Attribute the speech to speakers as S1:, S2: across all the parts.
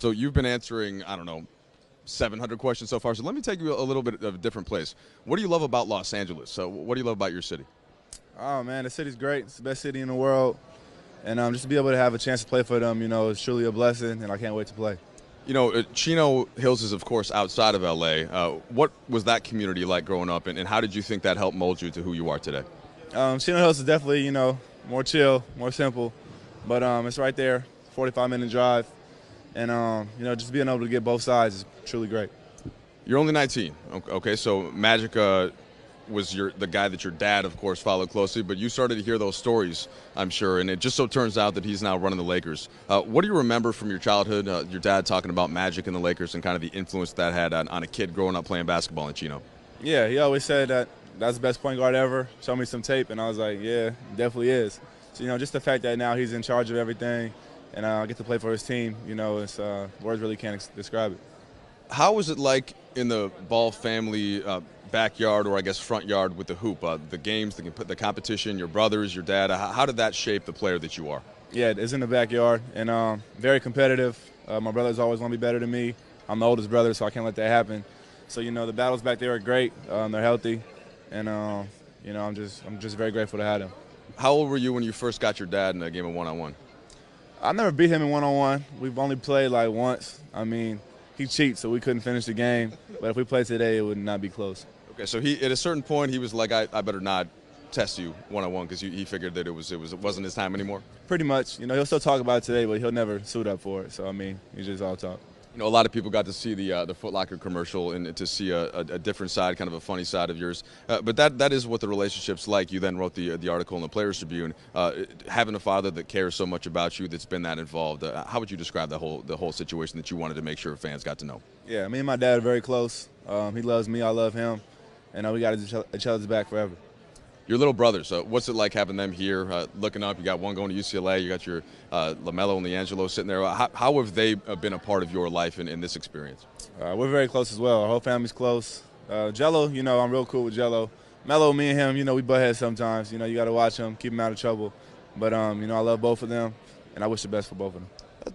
S1: So you've been answering, I don't know, 700 questions so far. So let me take you a little bit of a different place. What do you love about Los Angeles? So what do you love about your city?
S2: Oh man, the city's great. It's the best city in the world, and just to be able to have a chance to play for them, is truly a blessing, and I can't wait to play.
S1: Chino Hills is, of course, outside of LA. What was that community like growing up, and how did you think that helped mold you to who you are today?
S2: Chino Hills is definitely more chill, more simple, but it's right there, 45-minute drive, and just being able to get both sides is truly great.
S1: You're only 19, okay? So Magic was the guy that your dad, of course, followed closely, but you started to hear those stories, I'm sure, and it just so turns out that he's now running the Lakers. What do you remember from your childhood, your dad talking about Magic and the Lakers and kind of the influence that had on a kid growing up playing basketball in Chino?
S2: Yeah, he always said that's the best point guard ever. Showed me some tape, and I was like, yeah, it definitely is. So, just the fact that now he's in charge of everything, and I get to play for his team, it's words really can't describe it.
S1: How was it like in the Ball family backyard, or I guess front yard, with the hoop? The games, the competition, your brothers, your dad. How did that shape the player that you are?
S2: Yeah, it's in the backyard, and very competitive. My brothers always want to be better than me. I'm the oldest brother, so I can't let that happen. So the battles back there are great. They're healthy, and I'm just very grateful to have them.
S1: How old were you when you first got your dad in a game of one-on-one?
S2: I never beat him in one-on-one. We've only played like once. I mean, he cheats, so we couldn't finish the game. But if we played today, it would not be close.
S1: Okay, so at a certain point, he was like, I better not test you one-on-one, because he figured that it wasn't his time anymore?
S2: Pretty much. He'll still talk about it today, but he'll never suit up for it. So, he's just all talk.
S1: A lot of people got to see the Foot Locker commercial and to see a different side, kind of a funny side of yours. But that is what the relationship's like. You then wrote the article in the Players Tribune. Having a father that cares so much about you, that's been that involved, how would you describe the whole situation that you wanted to make sure fans got to know?
S2: Yeah, me and my dad are very close. He loves me, I love him, and we got each other's back forever.
S1: Your little brothers, what's it like having them here, looking up? You got one going to UCLA, you got your LaMelo and LiAngelo sitting there. How have they been a part of your life in this experience?
S2: We're very close as well. Our whole family's close. Jello, I'm real cool with Jello. Melo, me and him, we butt heads sometimes. You got to watch him, keep him out of trouble. But, I love both of them, and I wish the best for both of them.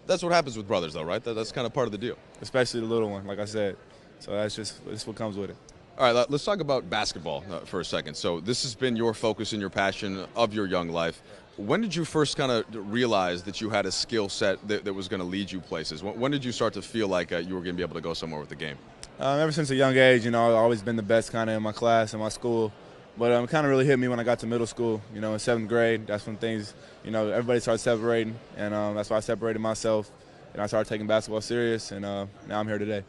S1: That's what happens with brothers, though, right? That's kind of part of the deal.
S2: Especially the little one, like I said. So that's what comes with it.
S1: All right, let's talk about basketball for a second. So this has been your focus and your passion of your young life. When did you first kind of realize that you had a skill set that was going to lead you places? When did you start to feel like you were going to be able to go somewhere with the game?
S2: Ever since a young age, I've always been the best kind of in my class, in my school. But it kind of really hit me when I got to middle school, in 7th grade. That's when things, everybody started separating. And that's why I separated myself. And I started taking basketball serious, and now I'm here today.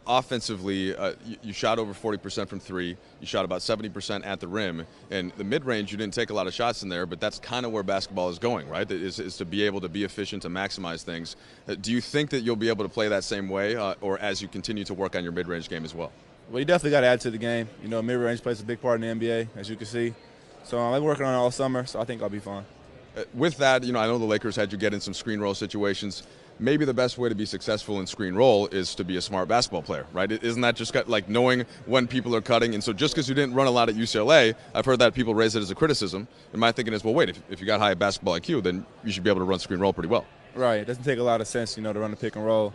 S1: Offensively, you shot over 40% from three. You shot about 70% at the rim. And the mid-range, you didn't take a lot of shots in there, but that's kind of where basketball is going, right? Is to be able to be efficient, to maximize things. Do you think that you'll be able to play that same way, or as you continue to work on your mid-range game as well?
S2: Well, you definitely got to add to the game. Mid-range plays a big part in the NBA, as you can see. So I've been working on it all summer, so I think I'll be fine.
S1: With that, I know the Lakers had you get in some screen roll situations. Maybe the best way to be successful in screen roll is to be a smart basketball player, right? Isn't that just like knowing when people are cutting? And so just because you didn't run a lot at UCLA, I've heard that people raise it as a criticism. And my thinking is, well, wait, if you got high basketball IQ, then you should be able to run screen roll pretty well.
S2: Right. It doesn't take a lot of sense, to run the pick and roll.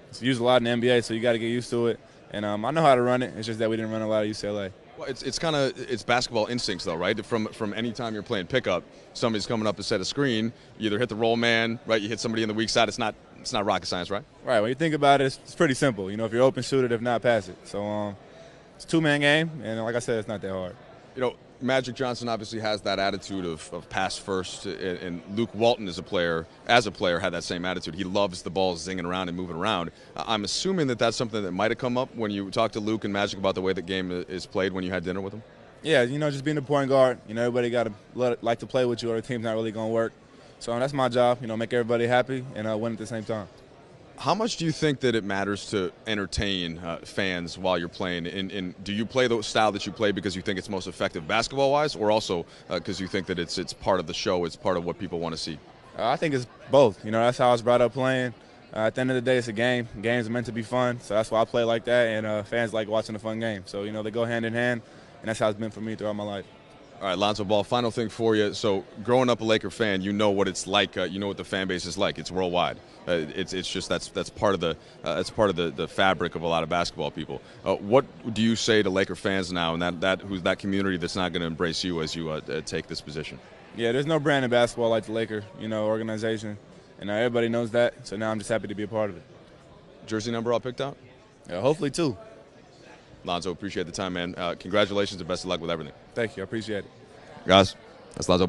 S2: It's used a lot in the NBA, so you got to get used to it. And I know how to run it. It's just that we didn't run a lot at UCLA.
S1: Well, it's basketball instincts, though, right? From any time you're playing pickup, somebody's coming up to set a screen. You either hit the roll man, right? You hit somebody in the weak side. It's not rocket science, right?
S2: Right. When you think about it, it's pretty simple. If you're open, shoot it. If not, pass it. So it's a two-man game, and like I said, it's not that hard.
S1: Magic Johnson obviously has that attitude of pass first, and Luke Walton as a player had that same attitude. He loves the ball zinging around and moving around. I'm assuming that that's something that might have come up when you talked to Luke and Magic about the way the game is played when you had dinner with him.
S2: Yeah, just being the point guard. Everybody got to like to play with you, or the team's not really going to work. So that's my job. Make everybody happy and win at the same time.
S1: How much do you think that it matters to entertain fans while you're playing? And do you play the style that you play because you think it's most effective basketball-wise, or also because you think that it's part of the show, it's part of what people want to see?
S2: I think it's both. That's how I was brought up playing. At the end of the day, it's a game. Games are meant to be fun, so that's why I play like that, and fans like watching a fun game. So, they go hand in hand, and that's how it's been for me throughout my life.
S1: All right, Lonzo Ball, final thing for you. So growing up a Laker fan, you know what it's like. You know what the fan base is like. It's worldwide. It's just that's part of the fabric of a lot of basketball people. What do you say to Laker fans now, and that community that's not going to embrace you as you take this position?
S2: Yeah, there's no brand in basketball like the Laker, organization, and everybody knows that. So now I'm just happy to be a part of it.
S1: Jersey number all picked out?
S2: Yeah, hopefully too.
S1: Lonzo, appreciate the time, man. Congratulations and best of luck with everything.
S2: Thank you. I appreciate it.
S1: Guys, that's Lonzo Ball.